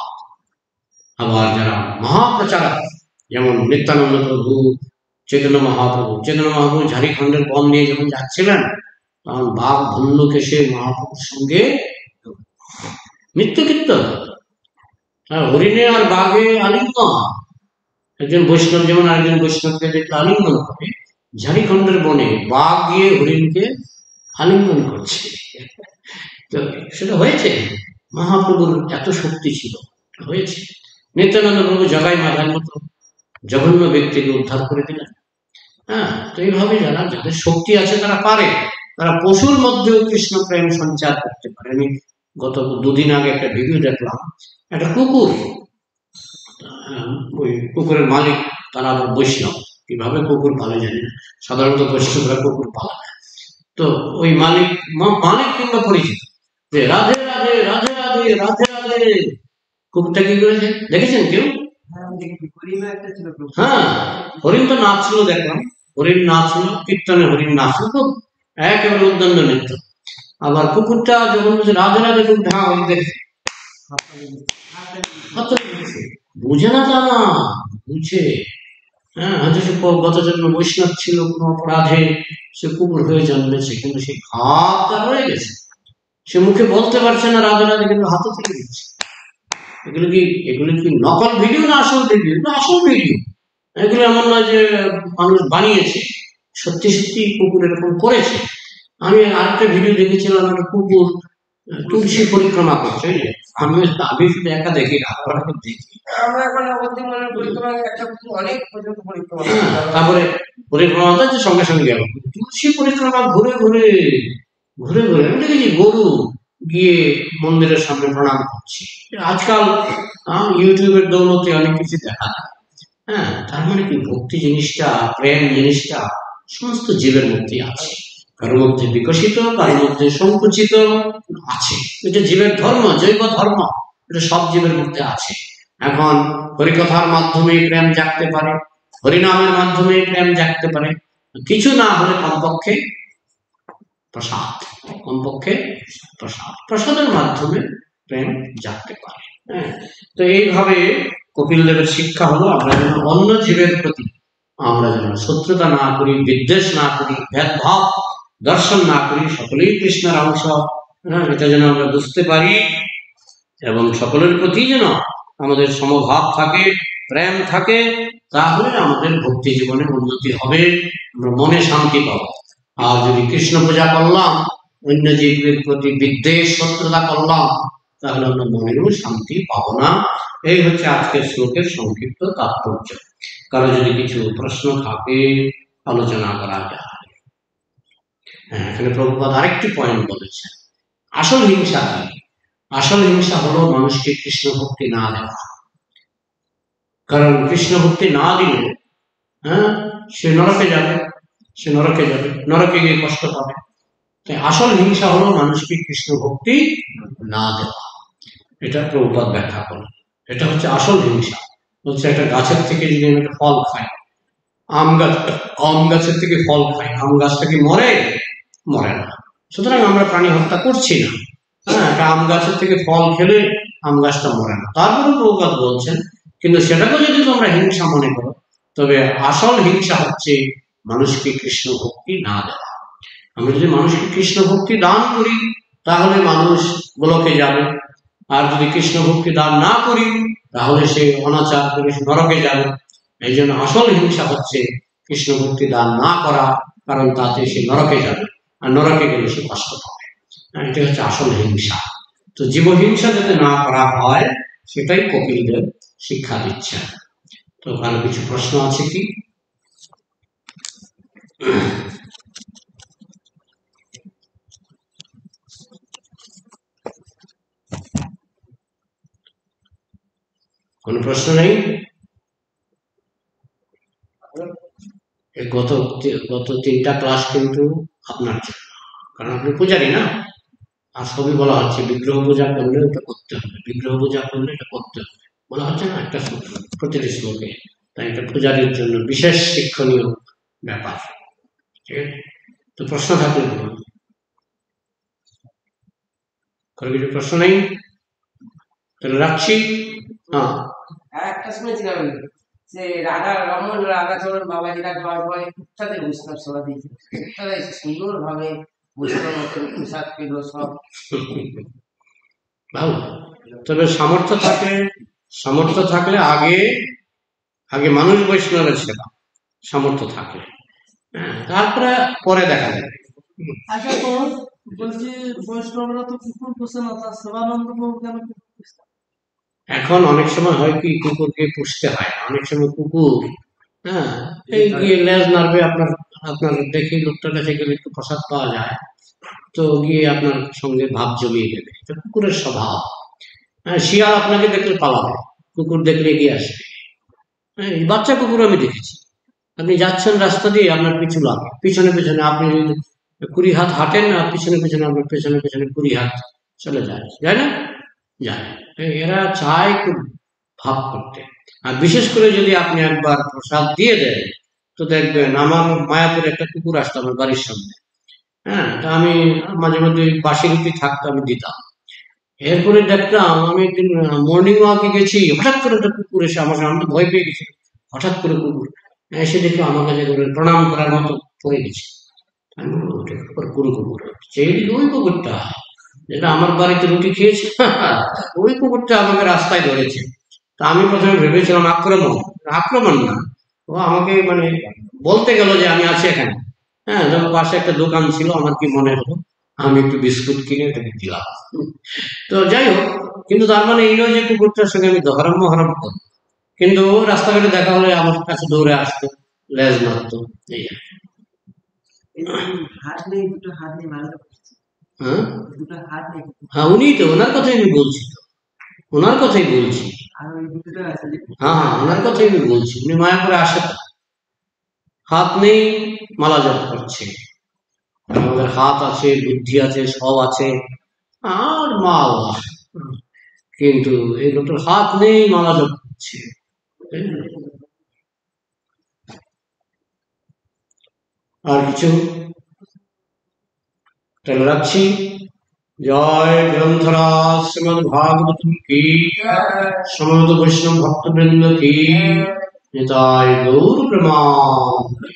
আবার যারা মহাপ্রচারক, যেমন নিত্যানন্দ প্রভু, চৈতন্য মহাপ্রভু ঝাড়খণ্ডের বন নিয়ে যখন যাচ্ছিলেন, তখন বাঘ ভল্লুক এসে মহাপ্রভুর সঙ্গে নিত্য কীর্তন, হরিণে আর বাঘে আলিঙ্গন। একজন বৈষ্ণব যেমন আরেকজন বৈষ্ণবকে দেখলে আলিঙ্গন করে, ঝাড়খণ্ডের বনে বাঘ গিয়ে হরিণকে আলিঙ্গন করছে। তো সেটা হয়েছে, মহাপ্রভুর এত শক্তি ছিল, হয়েছে। নিত্যানন্দ প্রভু জগাই মাথার মতো জঘন্য ব্যক্তিকে উদ্ধার করে দিলেন। হ্যাঁ, তো এইভাবে যারা, যাদের শক্তি আছে, তারা পারে, তারা পশুর মধ্যেও কৃষ্ণ প্রেম সঞ্চার করতে পারে। আমি গত 2 দিন আগে একটা ভিডিও দেখলাম, একটা কুকুর, ওই কুকুরের মালিক, তারা আবার বৈষ্ণব, কিভাবে কুকুর পালে জানি না, সাধারণত বৈষ্ণবরা কুকুর পালে না। তো ওই মালিক, মালিক কিংবা পরিচিত, যে রাধে রাধে রাধে রাধে রাধে রাধে, কুকুরটা কি করেছে দেখেছেন কেউ? হ্যাঁ, হরিণ তো নাচছিল, দেখলাম হরিণ নাচছিল, কীর্তনে হরিণ নাচছিল, খুব একেবারে উদ্দণ্ড নৃত্য। আবার কুকুরটা যখন বলছে রাধে রাধে, খুব ঢাক দেখছে, বুঝে না, তা না বুঝে। হ্যাঁ, হয়তো সে গত জন্ম বৈষ্ণব ছিল, কোনো অপরাধে সে কুকুর হয়ে জন্মেছে, কিন্তু সে হাতটা রয়ে গেছে, সে মুখে বলতে পারছে না রাধে রাধে, কিন্তু হাতে থেকে দিচ্ছে। এগুলো কি নকল ভিডিও না আসল ভিডিও? না, আসল ভিডিও। এগুলো এমন নয় যে মানুষ বানিয়েছে, সত্যি সত্যি কুকুর এরকম করেছে। আমি আরেকটা ভিডিও দেখেছিলাম, একটা কুকুর তুলসী পরিক্রমা করছে। আমি শুধু একা দেখি, দেখি। তারপরে পরিক্রমা হচ্ছে, সঙ্গে সঙ্গে গেল তুলসী পরিক্রমা, ঘুরে ঘুরে ঘুরে ঘুরে। আমি দেখেছি গরু গিয়ে মন্দিরের সামনে প্রণাম করছে। আজকাল ইউটিউবের দৌলতে অনেক কিছু দেখা যায়। হ্যাঁ, তার মানে কি, ভক্তি জিনিসটা, প্রেম জিনিসটা সমস্ত জীবের মধ্যে আছে, কারোর মধ্যে বিকশিত, কারোর মধ্যে সংকুচিত আছে। এটা জীবের ধর্ম, জৈব ধর্ম, এটা সব জীবের মধ্যে আছে। এখন হরিকথার মাধ্যমে প্রেম জাগতে পারে, হরিনামের মাধ্যমে প্রেম জাগতে পারে, কিছু না হলে কমপক্ষে প্রসাদ, কমপক্ষে প্রসাদের মাধ্যমে প্রেম জাগতে পারে। হ্যাঁ, তো এইভাবে কপিল দেবের শিক্ষা হলো, আমরা যেন অন্য জীবের প্রতি আমরা যেন শত্রুতা না করি, বিদ্বেষ না করি, ভেদভাব দর্শন না করি, সকলেই কৃষ্ণের অংশ। হ্যাঁ, এটা যেন আমরা বুঝতে পারি, এবং সকলের প্রতি যেন আমাদের সমভাব থাকে, প্রেম থাকে, তাহলে আমাদের ভক্তি জীবনে উন্নতি হবে, আমরা মনে শান্তি পাবো। আর যদি কৃষ্ণ পূজা করলাম, অন্য জীবের প্রতি বিদ্বেষ শত্রুতা করলাম, তাহলে আমরা মনেরও শান্তি পাবো না। এই হচ্ছে আজকের শ্লোকের সংক্ষিপ্ত তাৎপর্য। কারো যদি কিছু প্রশ্ন থাকে, আলোচনা করা যায়। হ্যাঁ, এখানে প্রভুপাদ আরেকটি পয়েন্ট বলেছেন, আসল হিংসা কি? আসল হিংসা হলো মানুষকে কৃষ্ণ ভক্তি না দেওয়া। কারণ কৃষ্ণ ভক্তি না দিলে হ্যাঁ, সে নরকে যাবে, সে নরকে যাবে, নরকে গিয়ে কষ্ট পাবে। তাই আসল হিংসা হলো মানুষকে কৃষ্ণ ভক্তি না দেওয়া। এটা প্রভুপাদ ব্যাখ্যা করেন। এটা হচ্ছে আসল হিংসা। হচ্ছে একটা গাছের থেকে যদি আমি একটা ফল খাই, আম গাছের থেকে ফল খাই, আম গাছটা কি মরে? মরে না। সুতরাং আমরা প্রাণী হত্যা করছি না। হ্যাঁ, একটা আম গাছের থেকে ফল খেলে আম গাছটা মরে না। তারপরে প্রভুপাদ বলছেন, কিন্তু সেটাকে যদি তোমরা হিংসা মনে করো, তবে আসল হিংসা হচ্ছে মানুষকে কৃষ্ণ ভক্তি না দেওয়া। আমরা যদি মানুষকে কৃষ্ণ ভক্তি দান করি, তাহলে মানুষ গোলকে যাবে। আর যদি কৃষ্ণ ভক্তি দান না করি, তাহলে সে অনাচার করে নরকে যাবে। এই জন্য আসল হিংসা হচ্ছে কৃষ্ণ ভক্তি দান না করা, কারণ তাতে সে নরকে যাবে, আর নরকে গেলে সে কষ্ট পাবে। এটা হচ্ছে আসল হিংসা। তো জীবহিংসা যাতে না করা হয়, সেটাই কপিলদেব শিক্ষা দিচ্ছেন। তো কারো কিছু প্রশ্ন আছে কি? কোন প্রশ্ন নেই? গত 3টা ক্লাস কিন্তু আপনার জন্য, কারণ আপনি পূজারি না। আর সবই বলা হচ্ছে বিগ্রহ পূজা করলে এটা করতে হবে, বিগ্রহ পূজা করলে এটা করতে হবে, বলা হচ্ছে না একটা প্রতিটি শ্লোকে। তাই এটা পূজারীর জন্য বিশেষ শিক্ষণীয় ব্যাপার। ঠিক আছে, তো প্রশ্ন থাকলে বলুন। কোনো কিছু প্রশ্ন নেই? তাহলে রাখছি। হ্যাঁ, একটা শুনেছিলাম যে রাধা রমন রাধাচরণ বাবাজিরা যাওয়ার পরে উত্তাদের বৈষ্ণব সেবা দিয়েছিল, তারা সুন্দর ভাবে বৈষ্ণব মতন পোশাক পেল সব। ভালো। তবে সামর্থ্য থাকলে আগে মানুষ বৈষ্ণবের সেবা, সামর্থ্য থাকলে। হ্যাঁ, তারপরে পরে দেখা যাবে। আচ্ছা, তো বলছি বৈষ্ণবরা তো কুকুর পোষে না, তার সেবানন্দ প্রভু কেন কুকুর পুষতে? এখন অনেক সময় হয় কি, কুকুরকে পুষতে হয়, অনেক সময় কুকুর হ্যাঁ এই গিয়ে লেজ নাড়বে, আপনার দেখি লোকটার কাছে গেলে একটু প্রসাদ পাওয়া যায়, তো গিয়ে আপনার সঙ্গে ভাব জমিয়ে দেবে। এটা কুকুরের স্বভাব। হ্যাঁ, শিয়াল আপনাকে দেখলে পালাবে, কুকুর দেখলে এগিয়ে আসবে। হ্যাঁ, এই বাচ্চা কুকুর আমি দেখেছি। আপনি যাচ্ছেন রাস্তা দিয়ে, আপনার পিছু লাগে, পিছনে পিছনে আপনি যদি 20 হাত হাঁটেন, আর পিছনে পিছনে আপনার পেছনে পেছনে 20 হাত চলে যায়, যায় না? যায়। এরা চায় খুব ভাব করতে। আর বিশেষ করে যদি আপনি একবার প্রসাদ দিয়ে দেন, তো দেখবেন, আমার মায়াপুরে একটা কুকুর আসতো আমার বাড়ির সামনে। হ্যাঁ, তা আমি মাঝে মধ্যে বাসি রুটি থাকতো, আমি দিতাম। এরপরে দেখলাম, আমি একদিন মর্নিং ওয়াকে গেছি, হঠাৎ করে একটা কুকুর এসে আমার সামনে, ভয় পেয়ে গেছি। হঠাৎ করে কুকুর এসে দেখে আমার কাছে প্রণাম করার মতো পড়ে গেছে। আমি বললাম, ওটা কোন কুকুর? সেই ওই কুকুরটা যেটা আমার বাড়িতে রুটি খেয়েছে, ওই কুকুরটা আমাকে রাস্তায় ধরেছে। তা আমি প্রথমে ভেবেছিলাম আক্রমণ না, ও আমাকে মানে বলতে গেল যে আমি আছি এখানে। হ্যাঁ, যখন পাশে একটা দোকান ছিল, আমার কি মনে হলো আমি একটু বিস্কুট কিনে এটাকে দিলাম। তো যাই হোক, কিন্তু তার মানে এই নয় যে কুকুরটার সঙ্গে আমি ধরাম মহরম করবো। কিন্তু রাস্তাঘাটে দেখা হলে আমার কাছে দৌড়ে আসতো, লেজ মারতো, এই আর কি। হ্যাঁ, হ্যাঁ, ওনার কথাই আমি বলছি, ওনার কথাই বলছি। হ্যাঁ, ওনার কথাই আমি বলছি। উনি মায়াপুরে আসে, হাত নেই, মালা জপ করছে। আমাদের হাত আছে, বুদ্ধি আছে, সব আছে, আর মাল, কিন্তু এই লোকটার হাত নেই, মালা জপ করছে। আর কিছু? তাহলে রাখছি। জয় গ্রন্থরাজ শ্রীমদ ভাগবত কি, সমবেত বৈষ্ণব ভক্তবৃন্দ কি, নিতাই গৌর প্রেমানন্দে।